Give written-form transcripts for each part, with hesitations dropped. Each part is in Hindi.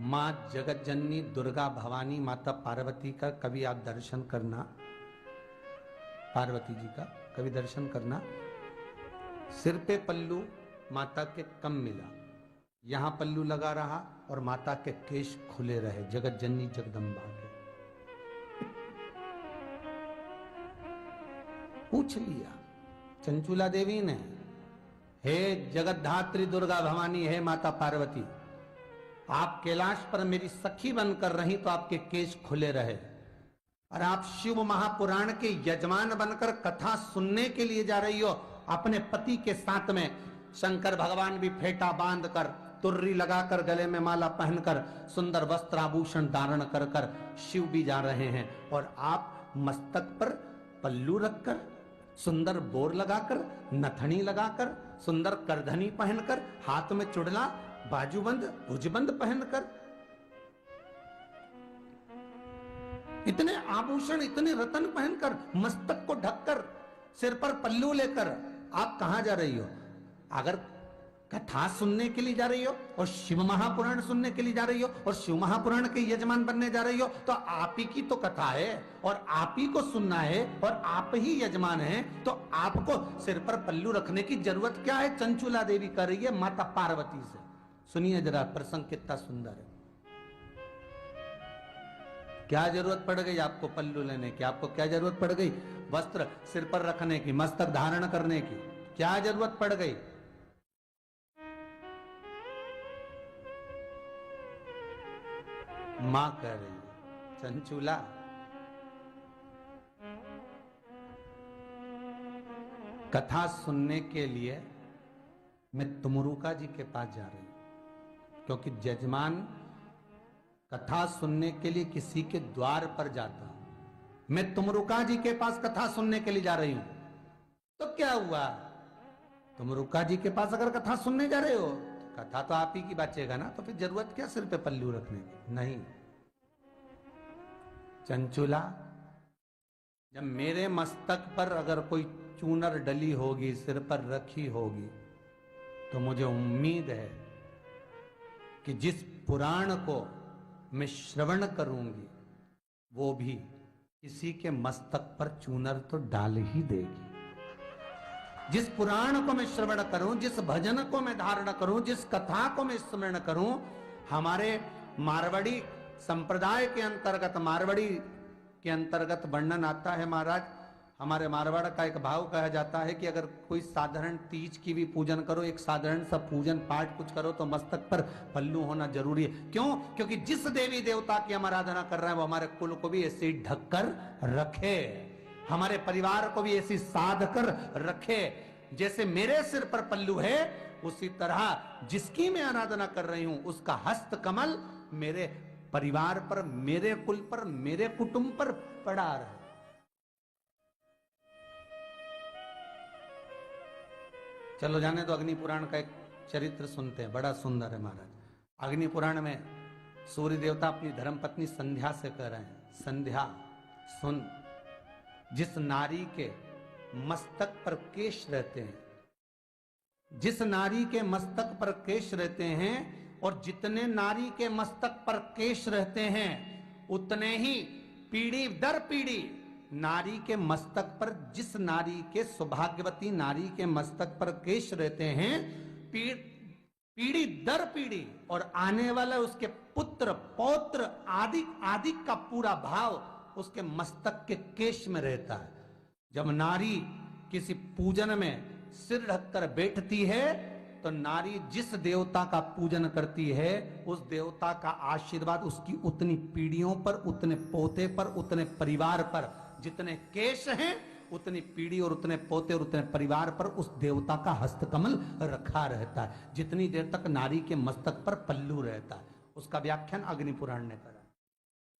माँ जगत जननी दुर्गा भवानी माता पार्वती का कभी आप दर्शन करना, पार्वती जी का कभी दर्शन करना। सिर पे पल्लू माता के कम मिला, यहां पल्लू लगा रहा और माता के केश खुले रहे, जगत जननी जगदम्बा के। पूछ लिया चंचुला देवी ने, हे जगतधात्री दुर्गा भवानी, हे माता पार्वती, आप कैलाश पर मेरी सखी बनकर रही तो आपके केश खुले रहे, और आप शिव महापुराण के यजमान बनकर कथा सुनने के लिए जा रही हो, अपने पति के साथ में शंकर भगवान भी फेटा बांधकर, तुर्री लगाकर, गले में माला पहनकर, सुंदर वस्त्र आभूषण धारण कर कर शिव भी जा रहे हैं, और आप मस्तक पर पल्लू रखकर, सुंदर बोर लगाकर, नथनी लगाकर, सुंदर करधनी पहनकर, हाथ में चुड़ला, बाजूबंद, भुजबंद पहनकर, इतने आभूषण, इतने रत्न पहनकर, मस्तक को ढककर, सिर पर पल्लू लेकर आप कहां जा रही हो? अगर कथा सुनने के लिए जा रही हो और शिव महापुराण सुनने के लिए जा रही हो और शिव महापुराण के यजमान बनने जा रही हो, तो आप ही की तो कथा है और आप ही को सुनना है और आप ही यजमान हैं, तो आपको सिर पर पल्लू रखने की जरूरत क्या है? चंचुला देवी कर रही है माता पार्वती से। सुनिए जरा, प्रसंग कितना सुंदर है। क्या जरूरत पड़ गई आपको पल्लू लेने की? आपको क्या जरूरत पड़ गई? वस्त्र सिर पर रखने की, मस्तक धारण करने की क्या जरूरत पड़ गई? मां कह रही है, चंचुला कथा सुनने के लिए मैं तुमरुका जी के पास जा रही हूं, क्योंकि जजमान कथा सुनने के लिए किसी के द्वार पर जाता हूं। मैं तुमरुका जी के पास कथा सुनने के लिए जा रही हूं, तो क्या हुआ? तुमरुका जी के पास अगर कथा सुनने जा रहे हो तो कथा तो आप ही की बचेगा ना, तो फिर जरूरत क्या सिर पे पल्लू रखने की? नहीं चंचुला, जब मेरे मस्तक पर अगर कोई चूनर डली होगी, सिर पर रखी होगी, तो मुझे उम्मीद है कि जिस पुराण को मैं श्रवण करूंगी वो भी किसी के मस्तक पर चूनर तो डाल ही देगी। जिस पुराण को मैं श्रवण करूं, जिस भजन को मैं धारण करूं, जिस कथा को मैं स्मरण करूं, हमारे मारवाड़ी संप्रदाय के अंतर्गत, मारवाड़ी के अंतर्गत वर्णन आता है महाराज, हमारे मारवाड़ का एक भाव कहा जाता है कि अगर कोई साधारण तीज की भी पूजन करो, एक साधारण सा पूजन पाठ कुछ करो, तो मस्तक पर पल्लू होना जरूरी है। क्यों? क्योंकि जिस देवी देवता की हम आराधना कर रहे हैं वो हमारे कुल को भी ऐसे ही ढक कर रखे, हमारे परिवार को भी ऐसी साध कर रखे। जैसे मेरे सिर पर पल्लू है, उसी तरह जिसकी मैं आराधना कर रही हूं उसका हस्त कमल मेरे परिवार पर, मेरे कुल पर, मेरे कुटुंब पर पड़ा रहे। चलो जाने तो अग्नि पुराण का एक चरित्र सुनते हैं, बड़ा सुंदर है महाराज। अग्नि पुराण में सूर्य देवता अपनी धर्मपत्नी संध्या से कह रहे हैं, संध्या सुन, जिस नारी के मस्तक पर केश रहते हैं, जिस नारी के मस्तक पर केश रहते हैं, और जितने नारी के मस्तक पर केश रहते हैं, उतने ही पीढ़ी दर पीढ़ी नारी के मस्तक पर, जिस नारी के, सौभाग्यवती नारी के मस्तक पर केश रहते हैं, पीढ़ी दर पीढ़ी और आने वाला उसके पुत्र पौत्र आदि आदि का पूरा भाव उसके मस्तक के केश में रहता है। जब नारी किसी पूजन में सिर ढककर बैठती है, तो नारी जिस देवता का पूजन करती है, उस देवता का आशीर्वाद उसकी उतनी पीढ़ियों पर, उतने पोते पर, उतने परिवार पर, जितने केश हैं उतनी पीढ़ी और उतने पोते और उतने परिवार पर उस देवता का हस्तकमल रखा रहता है, जितनी देर तक नारी के मस्तक पर पल्लू रहता है। उसका व्याख्यान अग्नि पुराण ने करा।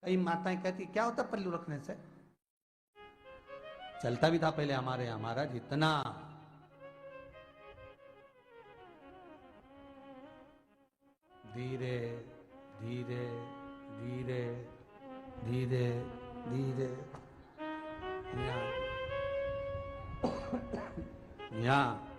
कई माताएं कहती क्या होता पल्लू रखने से? चलता भी था पहले हमारे यहाँ महाराज, इतना धीरे धीरे धीरे धीरे धीरे यहाँ